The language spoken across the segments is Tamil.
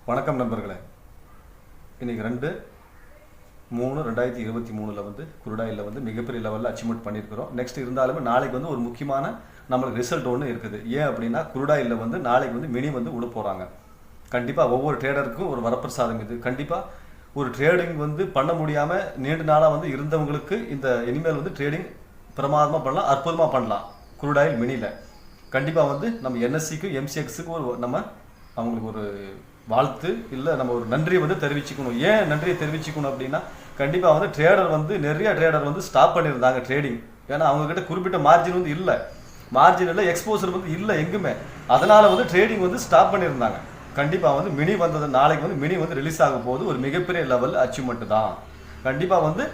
வணக்கம் நண்பர்களே. இன்னைக்கு 2/3/2023 வந்து குருடாயில் வந்து மிகப்பெரிய லெவலில் அச்சீவ்மெண்ட் பண்ணியிருக்கிறோம். நெக்ஸ்ட் இருந்தாலுமே நாளைக்கு வந்து ஒரு முக்கியமான நம்மளுக்கு ரிசல்ட் ஒன்று இருக்குது. ஏன் அப்படின்னா குருடாயில் வந்து நாளைக்கு வந்து மினி வந்து விட போகிறாங்க. கண்டிப்பாக ஒவ்வொரு ட்ரேடருக்கும் ஒரு வரப்பிரசாதம் இது. கண்டிப்பாக ஒரு ட்ரேடிங் வந்து பண்ண முடியாமல் நீண்ட நாளாக வந்து இருந்தவங்களுக்கு இந்த இனிமேல் வந்து ட்ரேடிங் பிரமாதமாக பண்ணலாம், அற்புதமாக பண்ணலாம். குருடாயில் மினியில் கண்டிப்பாக வந்து நம்ம என்எஸ்சிக்கும் எம்சிஎக்ஸுக்கும் ஒரு நம்ம அவங்களுக்கு ஒரு வாழ்த்து இல்லை நம்ம ஒரு நன்றியை வந்து தெரிவிச்சுக்கணும். ஏன் நன்றியை தெரிவிச்சுக்கணும் அப்படின்னா கண்டிப்பாக வந்து ட்ரேடர் வந்து நிறைய ட்ரேடர் வந்து ஸ்டாப் பண்ணியிருந்தாங்க ட்ரேடிங். ஏன்னா அவங்கக்கிட்ட குறிப்பிட்ட மார்ஜின் வந்து இல்லை, மார்ஜின் இல்லை, எக்ஸ்போசர் வந்து இல்லை எங்குமே. அதனால் வந்து ட்ரேடிங் வந்து ஸ்டாப் பண்ணியிருந்தாங்க. கண்டிப்பாக வந்து மினி வந்தது, நாளைக்கு வந்து மினி வந்து ரிலீஸ் ஆக போது ஒரு மிகப்பெரிய லெவல் அச்சீவ்மெண்ட் தான். கண்டிப்பாக வந்து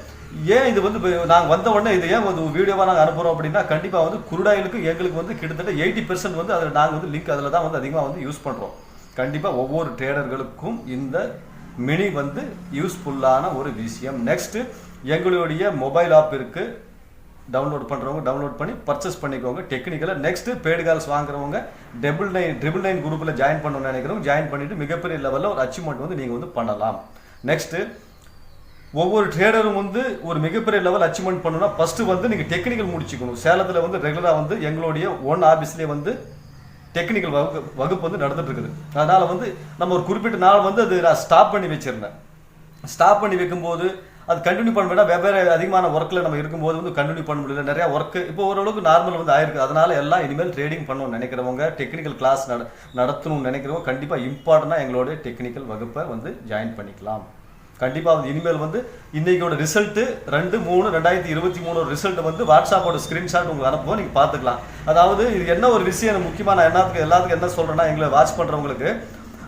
ஏன் இது வந்து நாங்கள் வந்த உடனே இது ஏன் வந்து வீடியோவாக நாங்கள் அனுப்புகிறோம் அப்படின்னா கண்டிப்பாக வந்து குருடாயிலுக்கு எங்களுக்கு வந்து கிட்டத்தட்ட 80% வந்து அதில் நாங்கள் வந்து லிங்க் அதில் தான் வந்து அதிகமாக வந்து யூஸ் பண்ணுறோம். கண்டிப்பாக ஒவ்வொரு ட்ரேடர்களுக்கும் இந்த மினி வந்து யூஸ்ஃபுல்லான ஒரு விஷயம். நெக்ஸ்ட்டு எங்களுடைய மொபைல் ஆப் இருக்குது, டவுன்லோட் பண்ணுறவங்க டவுன்லோட் பண்ணி பர்ச்சேஸ் பண்ணிக்கோங்க டெக்னிக்கலாக. நெக்ஸ்ட்டு பெய்டு கால்ஸ் வாங்குறவங்க 999 குரூப்பில் ஜாயின் பண்ணணும்னு நினைக்கிறவங்க ஜாயின் பண்ணிவிட்டு மிகப்பெரிய லெவலில் ஒரு அச்சீவ்மெண்ட் வந்து நீங்கள் வந்து பண்ணலாம். நெக்ஸ்ட்டு ஒவ்வொரு ட்ரேடரும் வந்து ஒரு மிகப்பெரிய லெவல் அச்சீவ்மெண்ட் பண்ணணும்னா ஃபஸ்ட்டு வந்து நீங்கள் டெக்னிக்கல் முடிச்சுக்கணும். சேலத்தில் வந்து ரெகுலராக வந்து எங்களுடைய ஓன் ஆஃபீஸ்லேயே வந்து டெக்னிக்கல் வகுப்பு வந்து நடந்துட்டு இருக்குது. அதனால் வந்து நம்ம ஒரு குறிப்பிட்ட நாள் வந்து அது நான் ஸ்டாப் பண்ணி வச்சுருந்தேன். ஸ்டாப் பண்ணி வைக்கும்போது அது கண்டினியூ பண்ண வேண்டாம், வெவ்வேறு அதிகமான ஒர்க்கில் நம்ம இருக்கும்போது வந்து கண்டினியூ பண்ண முடியல. நிறையா ஒர்க்கு இப்போ ஓரளவுக்கு நார்மல் வந்து ஆயிருக்கு. அதனால் எல்லாம் இனிமேல் ட்ரேடிங் பண்ணணும்னு நினைக்கிறவங்க, டெக்னிக்கல் கிளாஸ் நடத்தணும்னு நினைக்கிறவங்க கண்டிப்பாக இம்பார்ட்டண்டாக எங்களோட டெக்னிக்கல் வகுப்பை வந்து ஜாயின் பண்ணிக்கலாம். கண்டிப்பாக வந்து இனிமேல் வந்து இன்றைக்கோட ரிசல்ட்டு 2/3/2023 ரிசல்ட் வந்து வாட்ஸ்அப்போட ஸ்க்ரீன்ஷாட் உங்களுக்கு அனுப்புவோம், நீங்கள் பார்த்துக்கலாம். அதாவது இது என்ன ஒரு விஷயம் முக்கியமாக நான் எல்லாத்துக்கும் என்ன சொல்கிறேன்னா எங்களை வாட்ச் பண்ணுறவங்களுக்கு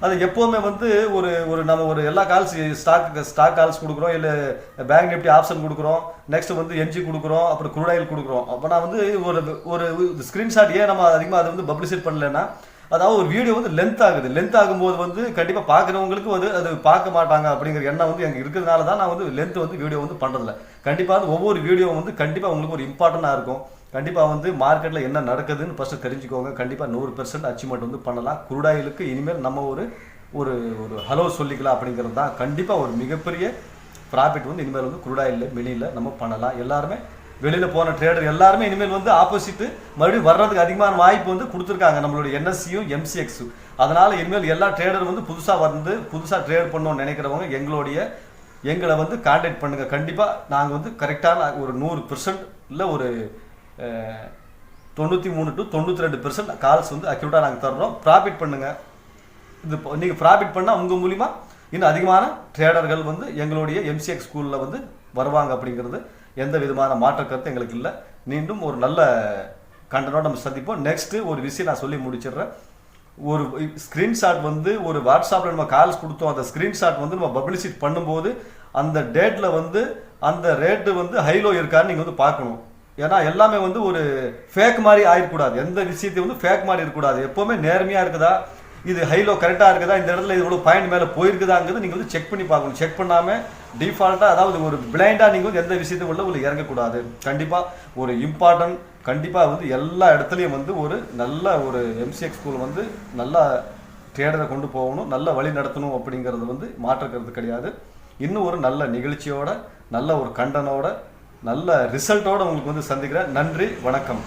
அது எப்போவுமே வந்து ஒரு நம்ம ஒரு எல்லா கால்ஸ் ஸ்டாக் கால்ஸ் கொடுக்குறோம், இல்லை பேங்க் நிஃப்டி ஆப்ஷன் கொடுக்குறோம், நெக்ஸ்ட் வந்து என்ஜி கொடுக்குறோம், அப்புறம் குரூடாயில் கொடுக்குறோம். அப்போ நான் வந்து ஒரு ஸ்க்ரீன்ஷாட் ஏன் நம்ம அதிகமாக அதை வந்து பப்ளிசிட் பண்ணலைன்னா அதாவது ஒரு வீடியோ வந்து லென்த் ஆகுது. லென்த் ஆகும்போது வந்து கண்டிப்பாக பார்க்குறவங்களுக்கு வந்து அது பார்க்க மாட்டாங்க அப்படிங்கிற எண்ணம் வந்து எனக்கு இருக்கிறதுனால தான் நான் வந்து லென்த் வந்து வீடியோ வந்து பண்ணுறதில்ல. கண்டிப்பாக வந்து ஒவ்வொரு வீடியோ வந்து கண்டிப்பாக உங்களுக்கு ஒரு இம்பார்ட்டண்ட்டாக இருக்கும். கண்டிப்பாக வந்து மார்க்கெட்டில் என்ன நடக்குதுன்னு ஃபஸ்ட்டு தெரிஞ்சுக்கோங்க. கண்டிப்பாக 100% அச்சீவ்மெண்ட் வந்து பண்ணலாம். குரூடாயிலுக்கு இனிமேல் நம்ம ஒரு ஒரு ஹலோ சொல்லிக்கலாம் அப்படிங்கிறது தான். கண்டிப்பாக ஒரு மிகப்பெரிய ப்ராஃபிட் வந்து இனிமேல் வந்து குரூடாயில் மினியில் நம்ம பண்ணலாம். எல்லாருமே வெளியில் போன ட்ரேடர் எல்லாருமே இனிமேல் வந்து ஆப்போசிட்டு மறுபடியும் வர்றதுக்கு அதிகமான வாய்ப்பு வந்து கொடுத்துருக்காங்க நம்மளுடைய என்எஸ்சியும் எம்சிஎக்ஸும். அதனால் இனிமேல் எல்லா ட்ரேடர் வந்து புதுசாக ட்ரேட் பண்ணணும்னு நினைக்கிறவங்க எங்களை வந்து கான்டாக்ட் பண்ணுங்கள். கண்டிப்பாக நாங்கள் வந்து கரெக்டான ஒரு 100% இல்லை ஒரு 93 to 92% கால்ஸ் வந்து அக்யூரேட்டாக நாங்கள் தர்றோம். ப்ராஃபிட் பண்ணுங்கள். இது நீங்கள் ப்ராஃபிட் பண்ணால் உங்கள் மூலிமா இன்னும் அதிகமான ட்ரேடர்கள் வந்து எங்களுடைய எம்சிஎக்ஸ் ஸ்கூலில் வந்து வருவாங்க அப்படிங்கிறது எந்த விதமான மாற்ற கருத்து எங்களுக்கு இல்லை. மீண்டும் ஒரு நல்ல கண்டனோட நம்ம சந்திப்போம். நெக்ஸ்ட்டு ஒரு விஷயம் நான் சொல்லி முடிச்சிடுறேன். ஒரு ஸ்க்ரீன்ஷாட் வந்து ஒரு வாட்ஸ்அப்பில் நம்ம கால்ஸ் கொடுத்தோம், அந்த ஸ்க்ரீன்ஷாட் வந்து நம்ம பப்ளிசிட் பண்ணும்போது அந்த டேட்டில் வந்து அந்த ரேட்டு வந்து ஹைலோ இருக்கான்னு நீங்கள் வந்து பார்க்கணும். ஏன்னா எல்லாமே வந்து ஒரு ஃபேக் மாதிரி ஆகிடக்கூடாது. எந்த விஷயத்தையும் வந்து ஃபேக் மாதிரி இருக்கக்கூடாது. எப்போவுமே நேர்மையாக இருக்குதா, இது ஹைலோ கரெக்டாக இருக்குதா, இந்த இடத்துல இது இவ்வளோ பாயிண்ட் மேலே போயிருக்குதாங்கிறது நீங்கள் வந்து செக் பண்ணி பார்க்கணும். செக் பண்ணாமல் டிஃபால்ட்டாக அதாவது ஒரு பிளைண்டாக நீங்கள் வந்து எந்த விஷயத்தையும் உள்ள உங்களுக்கு இறங்கக்கூடாது. கண்டிப்பாக ஒரு இம்பார்ட்டன்ட் கண்டிப்பாக வந்து எல்லா இடத்துலையும் வந்து ஒரு நல்ல ஒரு எம்சிஎக்ஸ் ஸ்கூல் வந்து நல்லா ட்ரேடரை கொண்டு போகணும், நல்ல வழி நடத்தணும் அப்படிங்கிறது வந்து மாற்றுக்கிறது கிடையாது. இன்னும் ஒரு நல்ல நிகழ்ச்சியோட நல்ல ஒரு கண்டனோட நல்ல ரிசல்ட்டோடு உங்களுக்கு வந்து சந்திக்கிறேன். நன்றி, வணக்கம்.